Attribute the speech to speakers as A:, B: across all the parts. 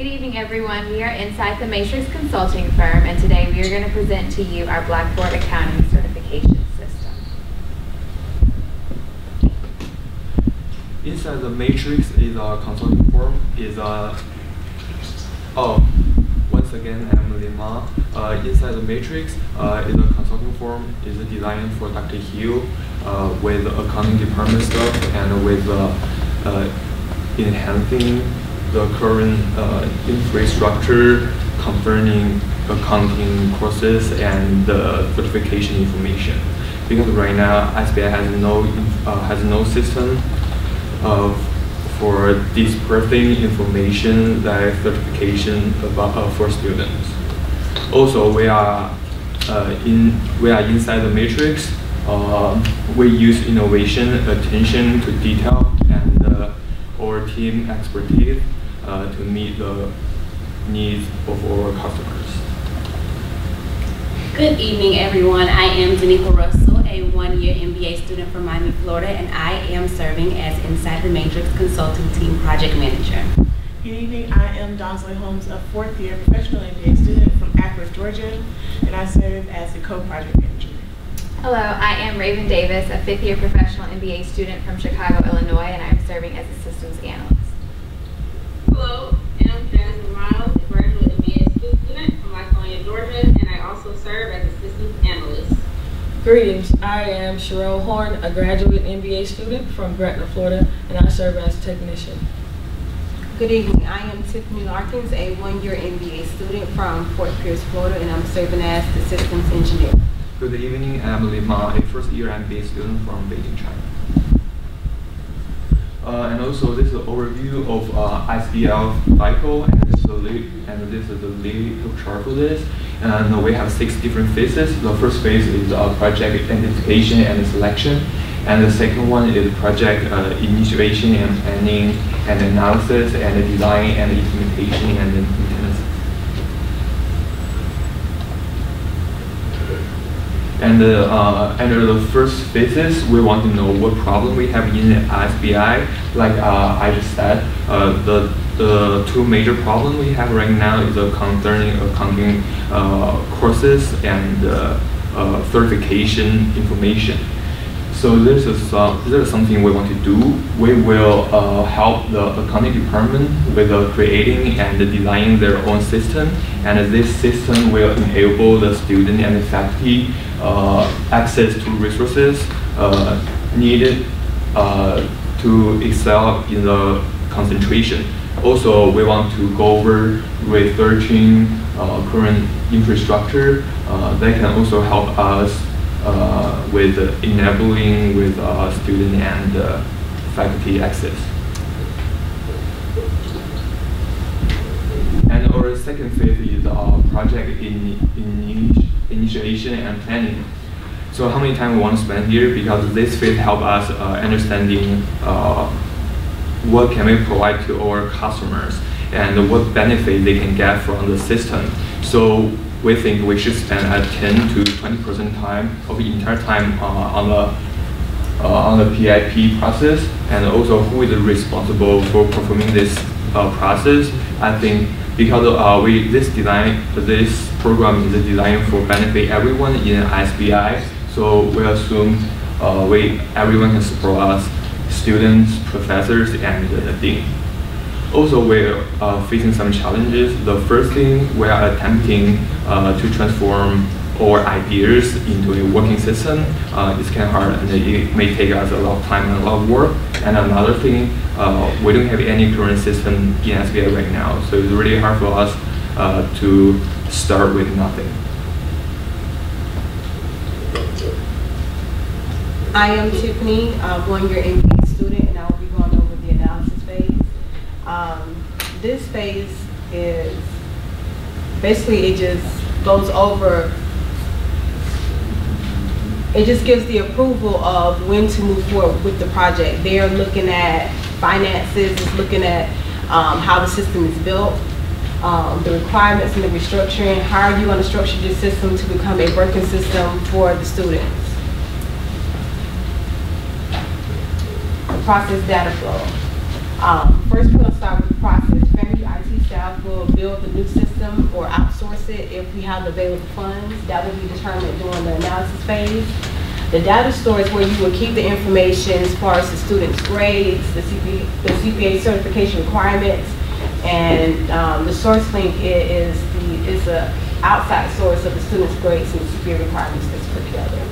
A: Good evening, everyone. We are inside the Matrix Consulting Firm, and today we are going to present to you our Blackboard Accounting Certification System.
B: Inside the Matrix is a consulting firm. Once again, I'm Lima. Inside the Matrix is a consulting firm. Is designed for Dr. Hill with accounting department stuff and with enhancing the current infrastructure concerning accounting courses and certification information. Because right now SBI has no system for dispersing information like certification about for students. Also, we are inside the Matrix. We use innovation, attention to detail, and our team expertise to meet the needs of our customers.
C: Good evening, everyone. I am Danica Russell, a one-year MBA student from Miami, Florida, and I am serving as Inside the Matrix Consulting Team Project Manager.
D: Good evening. I am Donsley Holmes, a fourth-year professional MBA student from Akron, Georgia, and I serve as the co-project manager.
A: Hello, I am Raeven Davis, a fifth-year professional MBA student from Chicago, Illinois, and I am serving as a systems analyst.
E: Hello, I'm Jasmine Miles, a graduate MBA student from Lyconia, Georgia, and I also serve as a systems analyst.
F: Greetings, I am Sherelle Horn, a graduate MBA student from Gretna, Florida, and I serve as a technician.
G: Good evening, I am Tiffany Larkins, a one-year MBA student from Fort Pierce, Florida, and I'm serving as the systems engineer.
B: Good evening, I'm Lima, a first-year MBA student from Beijing, China. And also, this is an overview of SBL cycle, and this is the lead chart for this. And we have 6 different phases. The first phase is project identification and selection, and the second one is project initiation and planning and analysis and design and implementation and maintenance. And under the first phases, we want to know what problem we have in SBI. Like I just said, the 2 major problems we have right now is concerning accounting courses and certification information. So this is something we want to do. We will help the accounting department with creating and designing their own system, and this system will enable the student and the faculty access to resources needed to excel in the concentration. Also, we want to go over researching current infrastructure that can also help us with enabling with student and faculty access. And our second phase is project initiation and planning. So how many time we want to spend here, because this phase help us understanding what can we provide to our customers and what benefit they can get from the system. So we think we should spend 10 to 20% time of the entire time on the PIP process, and also who is responsible for performing this process. I think because this program is designed for benefit everyone in SBI, so we assume everyone can support us, students, professors, and the dean. Also, we're facing some challenges. The first thing, we are attempting to transform our ideas into a working system. It's kind of hard, and it may take us a lot of time and a lot of work. And another thing, we don't have any current system in SBI right now, so it's really hard for us to start with nothing.
G: I am Tiffany, one-year MBA student, and I will be going over the analysis phase. This phase is basically, it just goes over, it just gives the approval of when to move forward with the project. They're looking at finances, it's looking at how the system is built, the requirements and the restructuring. How are you going to structure your system to become a working system for the students? The process data flow. First, we're going to start with the process. FAMU IT staff will build the new system or outsource it if we have the available funds. That will be determined during the analysis phase. The data store is where you will keep the information as far as the students' grades, the CPA certification requirements, and the source link is the outside source of the students' grades and CPA requirements that's put together.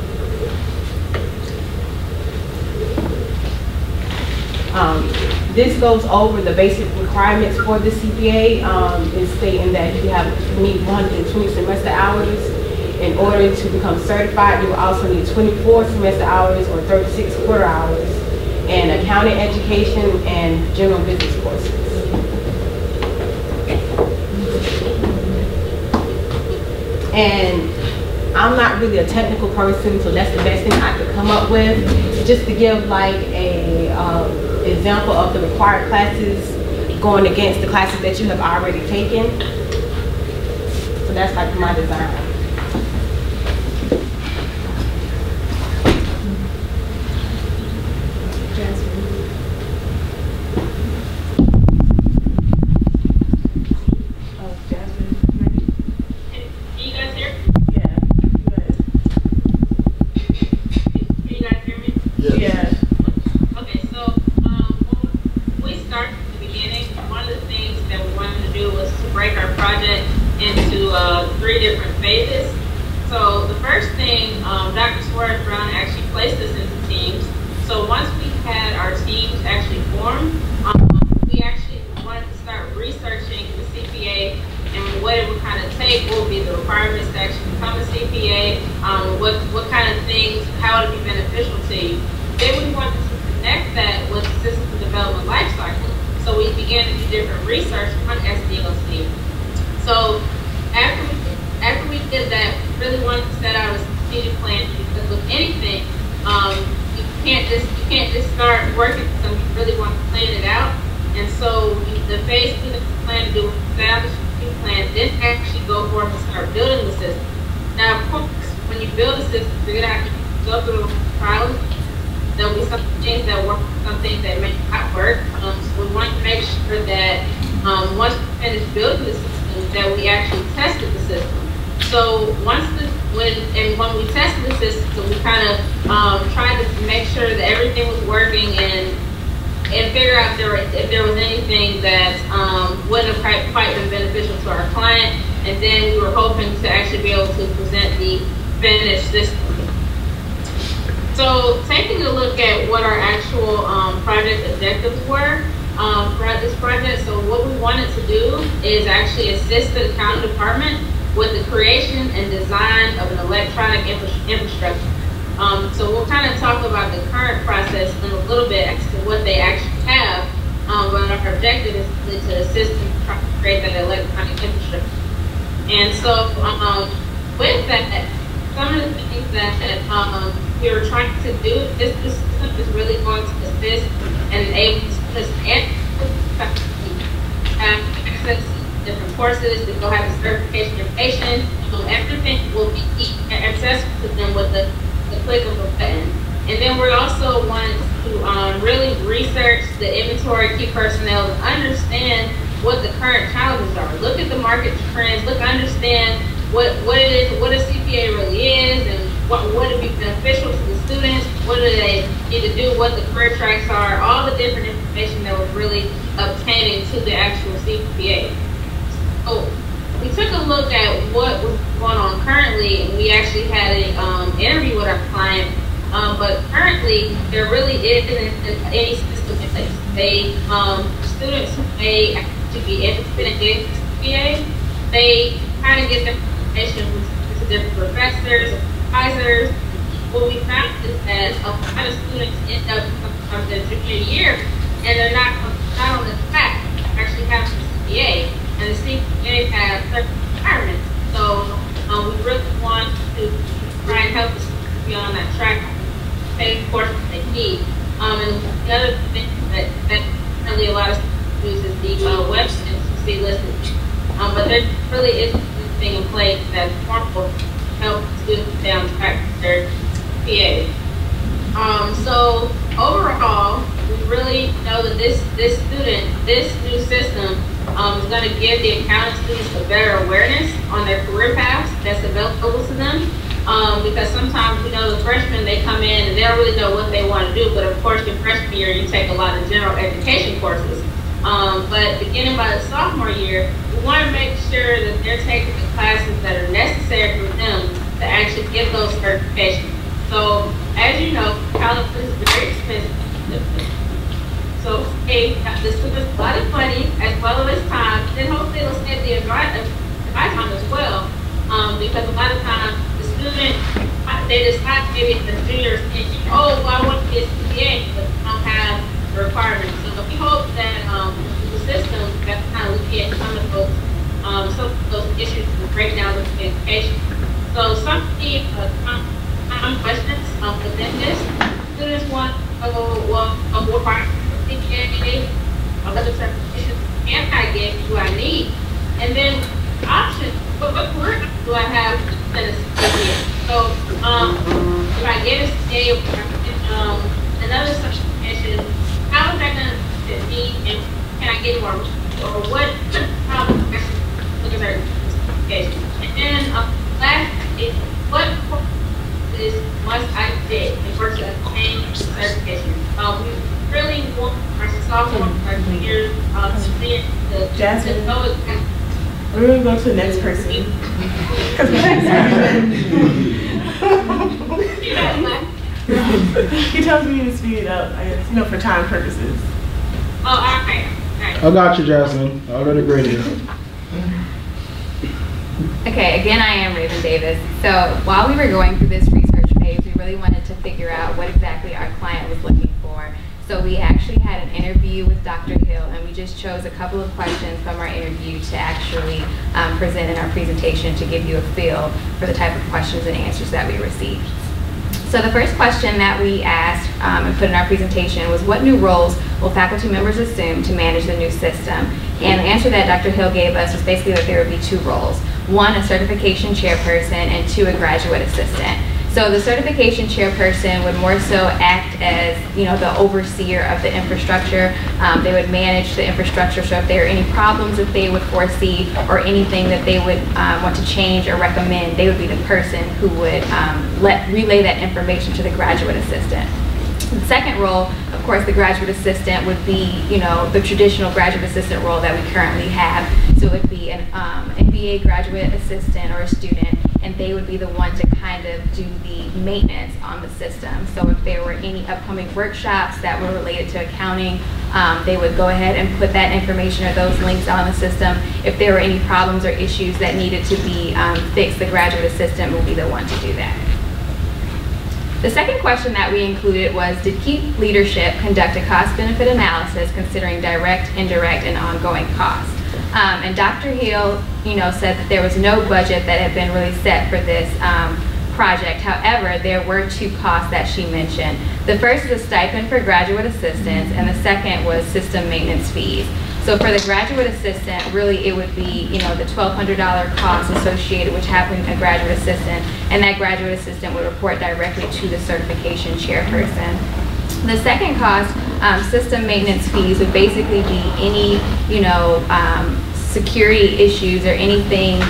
G: This goes over the basic requirements for the CPA. It's stating that you need 120 semester hours. In order to become certified, you will also need 24 semester hours or 36 quarter hours, and accounting education and general business courses. And I'm not really a technical person, so that's the best thing I could come up with. Just to give like a example of the required classes going against the classes that you have already taken. So that's like my design.
E: So taking a look at what our actual project objectives were throughout this project, so what we wanted to do is actually assist the accounting department with the creation and design of an electronic infrastructure. So we'll kind of talk about the current process in a little bit as to what they actually have, but our objective is to assist them try to create that electronic infrastructure. And so with that, some of the things that we were trying to do, this system is really going to assist and enable us to have access to different courses, to go have the certification information. Everything will be accessible to them with the click of a button. And then we also wanted to really research the inventory, key personnel, to understand what the current challenges are. Look at the market trends, understand what it is, what a CPA really is, and what would be beneficial to the students, what do they need to do, what the career tracks are, all the different information that was really obtaining to the actual CPA. So we took a look at what was going on currently, and we actually had an interview with our client, but currently there really isn't any system in place. Students who may actually be interested in getting CPA, they kind of get their information from different professors, advisors. What we found is that a lot of students end up from their junior year and they're not on the track to actually have the CPA, and the CPA has certain requirements. So we really want to try and help the students be on that track, take the courses they need. And the other thing that really a lot of students use is the websites you see listed. But there really isn't anything in place that's harmful to help students stay on track with their CPA. So overall, we really know that this new system is going to give the accounting students a better awareness on their career paths that's available to them. Because sometimes, you know, the freshmen, they come in and they don't really know what they want to do, but of course, your freshman year, you take a lot of general education courses. But beginning by the sophomore year, we want to make sure that they're taking the classes that are necessary for them to actually get those certifications. So, as you know, college is very expensive. So, hey, the students a lot of money as well as time, then hopefully it'll save the advice time as well. Because a lot of times the student, they decide maybe the juniors think, oh, well, I want to be a CPA, but they don't have the requirements. So we hope that the system that kind of look at some of those issues and breakdowns of education. So some of the common questions within this, students want to go, well, what part of CPA, other certifications can I get, do I need? And then options, what career do I have that is CPA? So if I get a CPA, another certification, how is that going to fit me, and can I get more, or what look at certification? And then last, what is must I take in order to obtain certification? We really want our sophomore, our juniors,
D: Jasmine.
E: to know exactly.
D: We're going to go to the next person. He tells me to speed it up, I guess, you know, for time purposes.
E: Oh, all right.
H: I got you, Jasmine. I already graded it.
A: Okay, again, I am Raven Davis. So while we were going through this research phase, we really wanted to figure out what exactly our client was looking for. So we actually had an interview with Dr. Hill, and we just chose a couple of questions from our interview to actually present in our presentation to give you a feel for the type of questions and answers that we received. So the first question that we asked and put in our presentation was, what new roles will faculty members assume to manage the new system? And the answer that Dr. Hill gave us was basically that there would be two roles. One, a certification chairperson, and two, a graduate assistant. So the certification chairperson would more so act as, you know, the overseer of the infrastructure. They would manage the infrastructure, so if there are any problems that they would foresee or anything that they would want to change or recommend, they would be the person who would relay that information to the graduate assistant. The second role, of course, the graduate assistant would be, you know, the traditional graduate assistant role that we currently have. So it would be an MBA graduate assistant or a student, and they would be the one to kind of do the maintenance on the system. So if there were any upcoming workshops that were related to accounting, they would go ahead and put that information or those links on the system. If there were any problems or issues that needed to be fixed, the graduate assistant would be the one to do that. The second question that we included was, did key leadership conduct a cost-benefit analysis considering direct, indirect, and ongoing costs? And Dr. Hill, you know, said that there was no budget that had been really set for this project. However, there were two costs that she mentioned. The first is a stipend for graduate assistants, and the second was system maintenance fees. So for the graduate assistant, really it would be, you know, the $1,200 cost associated with having a graduate assistant, and that graduate assistant would report directly to the certification chairperson. The second cost, system maintenance fees, would basically be any, you know, security issues or anything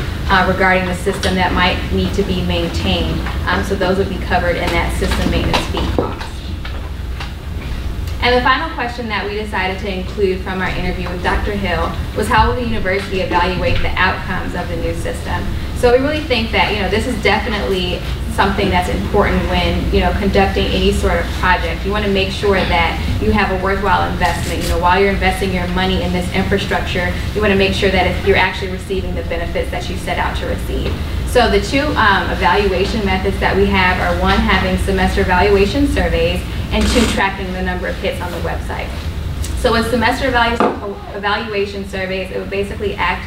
A: regarding the system that might need to be maintained. So those would be covered in that system maintenance fee cost. And the final question that we decided to include from our interview with Dr. Hill was, how will the university evaluate the outcomes of the new system? So we really think that, you know, this is definitely something that's important when, you know, conducting any sort of project. You want to make sure that you have a worthwhile investment. You know, while you're investing your money in this infrastructure, you want to make sure that if you're actually receiving the benefits that you set out to receive. So the two evaluation methods that we have are, one, having semester evaluation surveys, and two, tracking the number of hits on the website. So with semester evaluation surveys, it would basically act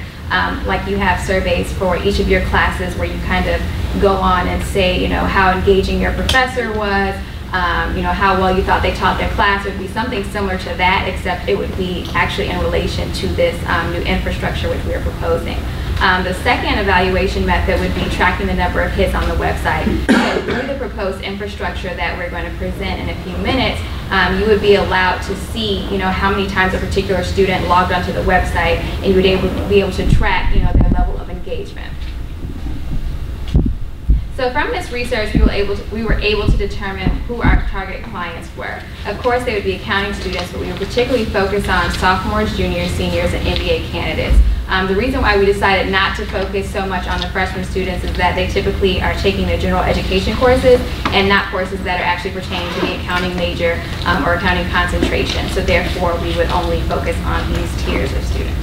A: like you have surveys for each of your classes, where you kind of go on and say, you know, how engaging your professor was, you know, how well you thought they taught their class. It would be something similar to that, except it would be actually in relation to this new infrastructure which we are proposing. The second evaluation method would be tracking the number of hits on the website. So through the proposed infrastructure that we're going to present in a few minutes, you would be allowed to see, how many times a particular student logged onto the website, and you would be able to track, their level of engagement. So from this research, we were able to determine who our target clients were. Of course, they would be accounting students, but we were particularly focused on sophomores, juniors, seniors, and MBA candidates. The reason why we decided not to focus so much on the freshman students is that they typically are taking the general education courses and not courses that are actually pertaining to the accounting major or accounting concentration. So therefore, we would only focus on these tiers of students.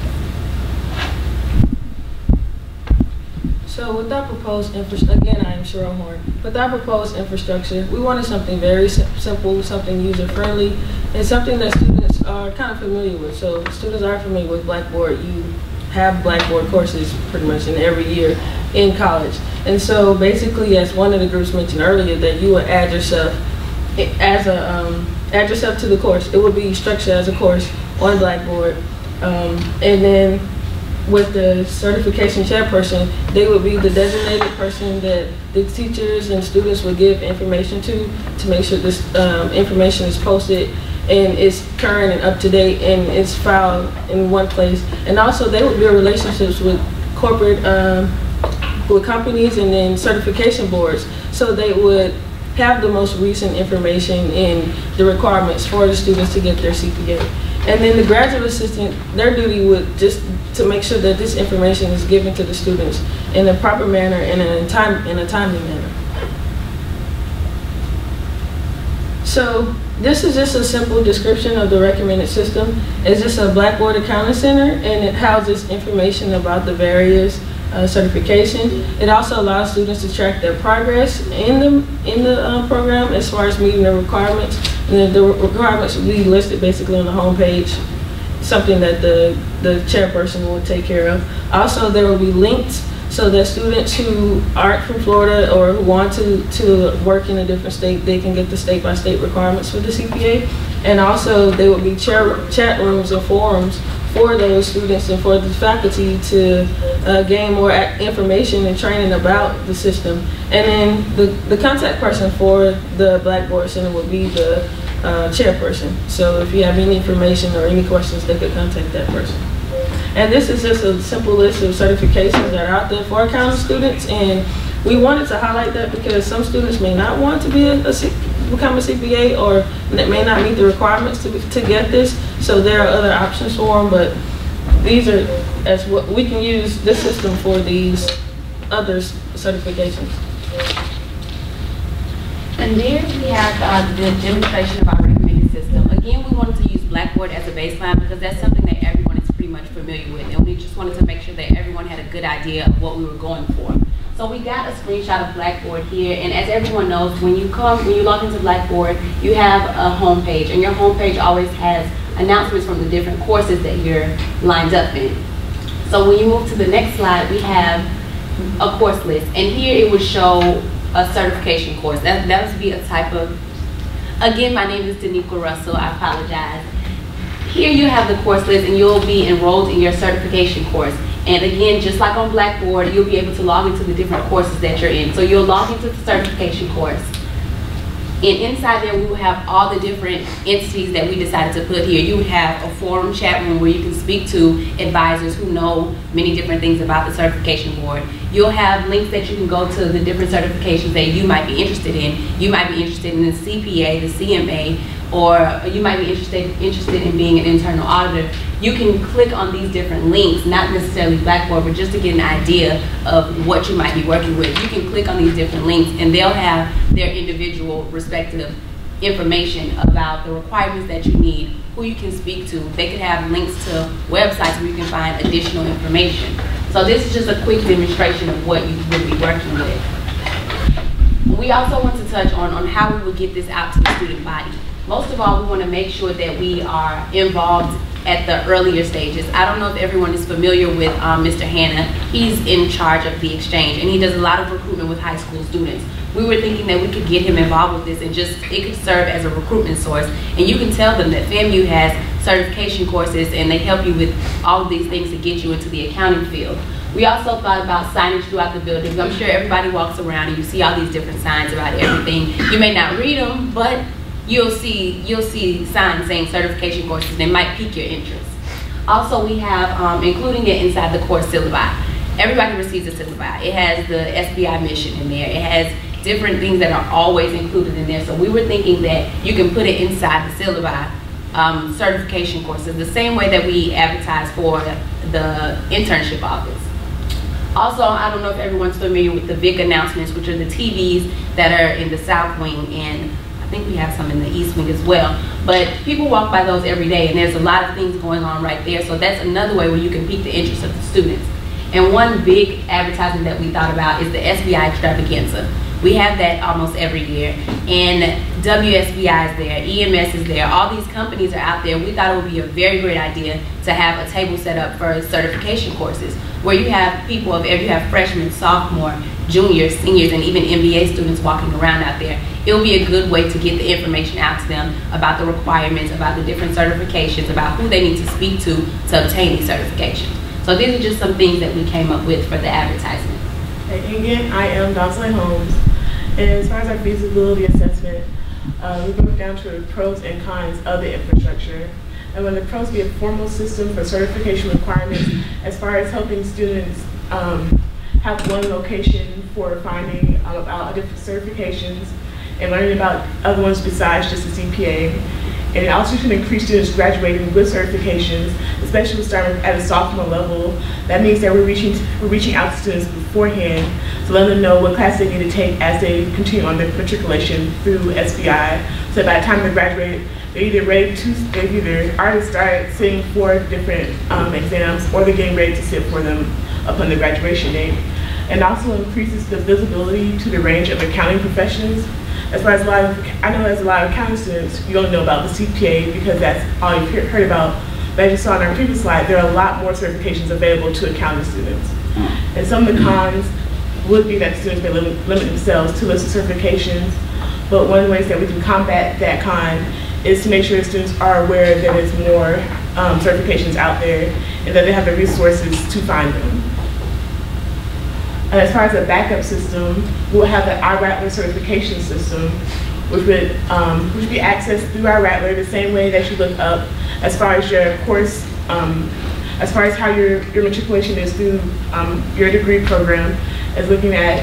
F: So with our proposed infrastructure, again, I am Cheryl Horn. With our proposed infrastructure, we wanted something very simple, something user-friendly, and something that students are kind of familiar with. So students are familiar with Blackboard. You have Blackboard courses pretty much in every year in college. And so basically, as one of the groups mentioned earlier, that you would add yourself to the course. It would be structured as a course on Blackboard. And then with the certification chairperson, they would be the designated person that the teachers and students would give information to make sure this information is posted and it's current and up to date and it's filed in one place. And also they would build relationships with corporate, with companies and then certification boards. So they would have the most recent information and the requirements for the students to get their CPA. And then the graduate assistant, their duty would just to make sure that this information is given to the students in a proper manner and in a timely manner. So this is just a simple description of the recommended system. It's just a Blackboard Accounting Center, and it houses information about the various certification. It also allows students to track their progress in the program as far as meeting the requirements. And the requirements will be listed basically on the home page, something that the chairperson will take care of. Also, there will be links so that students who aren't from Florida or who want to work in a different state, they can get the state-by-state requirements for the CPA. And also, there will be chat rooms and forums for those students and for the faculty to gain more information and training about the system. And then the contact person for the Blackboard Center would be the chairperson. So if you have any information or any questions, they could contact that person. And this is just a simple list of certifications that are out there for accounting students. And we wanted to highlight that because some students may not want to become a CPA, or that may not meet the requirements to get this. So there are other options for them, but these are what we can use this system for these other certifications.
C: And there we have the demonstration of our recommended system. Again, we wanted to use Blackboard as a baseline because that's something that everyone is pretty much familiar with, and we just wanted to make sure that everyone had a good idea of what we were going for. So we got a screenshot of Blackboard here, and as everyone knows, when you log into Blackboard, you have a home page, and your home page always has announcements from the different courses that you're lined up in. So when you move to the next slide, we have a course list, and here it would show a certification course. That would be a type of, again, my name is Danica Russell, I apologize. Here you have the course list and you'll be enrolled in your certification course. And again, just like on Blackboard, you'll be able to log into the different courses that you're in. So you'll log into the certification course. And inside there, we will have all the different entities that we decided to put here. You would have a forum chat room where you can speak to advisors who know many different things about the certification board. You'll have links that you can go to the different certifications that you might be interested in. You might be interested in the CPA, the CMA, or you might be interested in being an internal auditor. You can click on these different links, not necessarily Blackboard, but just to get an idea of what you might be working with. You can click on these different links and they'll have their individual respective information about the requirements that you need, who you can speak to. They could have links to websites where you can find additional information. So this is just a quick demonstration of what you would be working with. We also want to touch on how we would get this out to the student body. Most of all, we want to make sure that we are involved at the earlier stages. I don't know if everyone is familiar with Mr. Hanna. He's in charge of the exchange, and he does a lot of recruitment with high school students. We were thinking that we could get him involved with this and it could serve as a recruitment source. And you can tell them that FAMU has certification courses and they help you with all of these things to get you into the accounting field. We also thought about signage throughout the buildings. I'm sure everybody walks around and you see all these different signs about everything. You may not read them, but you'll see signs saying certification courses, and it might pique your interest. Also, we have including it inside the course syllabi. Everybody receives a syllabi. It has the SBI mission in there. It has different things that are always included in there. So we were thinking that you can put it inside the syllabi, certification courses, the same way that we advertise for the internship office. Also, I don't know if everyone's familiar with the VIC announcements, which are the TVs that are in the South Wing, and I think we have some in the East Wing as well. But people walk by those every day, and there's a lot of things going on right there. So that's another way where you can pique the interest of the students. And one big advertisement that we thought about is the SBI extravaganza. We have that almost every year, and WSBI is there, EMS is there, all these companies are out there. We thought it would be a very great idea to have a table set up for certification courses, where you have people you have freshmen, sophomore, juniors, seniors, and even MBA students walking around out there. It will be a good way to get the information out to them about the requirements, about the different certifications, about who they need to speak to obtain these certifications. So these are just some things that we came up with for the advertisement.
D: And again, I am Donsley Holmes. And as far as our feasibility assessment, we broke down to the pros and cons of the infrastructure. And when the pros be a formal system for certification requirements, as far as helping students have one location for finding about different certifications and learning about other ones besides just the CPA. And it also can increase students graduating with certifications, especially starting at a sophomore level. That means that we're reaching out to students beforehand to let them know what class they need to take as they continue on their matriculation through SBI. So by the time they graduate, they've either already started sitting for different exams, or they're getting ready to sit for them upon the graduation date. And also increases the visibility to the range of accounting professions. As far as I know as a lot of accounting students, you only know about the CPA because that's all you've heard about. But as you saw in our previous slide, there are a lot more certifications available to accounting students. And some of the cons would be that students may limit themselves to lists of certifications. But one of the ways that we can combat that con is to make sure that students are aware that there's more certifications out there and that they have the resources to find them. And as far as a backup system, we'll have the iRattler certification system, which would be accessed through iRattler the same way that you look up as far as your course, as far as how your matriculation is through your degree program, is looking at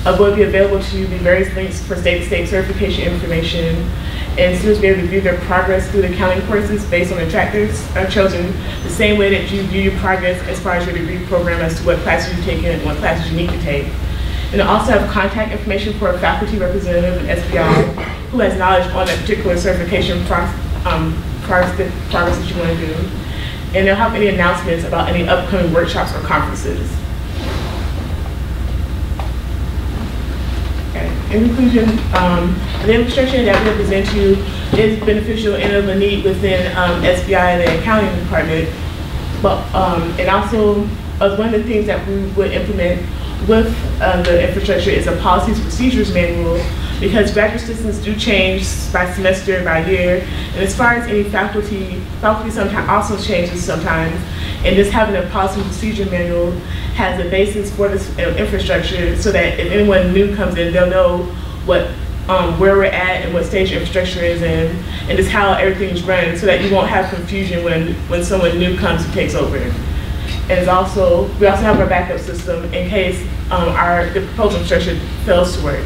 D: what would be available to you, the various links for state-to-state certification information, and students will be able to view their progress through the accounting courses based on the track they're chosen, the same way that you view your progress as far as your degree program as to what classes you've taken and what classes you need to take. And also have contact information for a faculty representative at SBI who has knowledge on that particular certification progress that you want to do. And they'll have any announcements about any upcoming workshops or conferences. In conclusion, the infrastructure that we present to you is beneficial and of a need within SBI and the accounting department. But and also, one of the things that we would implement with the infrastructure is a policies and procedures manual, because graduate systems do change by semester, by year, and as far as any faculty sometimes also changes sometimes, and just having a policy and procedure manual has a basis for this infrastructure, so that if anyone new comes in, they'll know what where we're at and what stage infrastructure is in, and just how everything's run, so that you won't have confusion when someone new comes and takes over. And we also have our backup system in case the proposal infrastructure fails to work.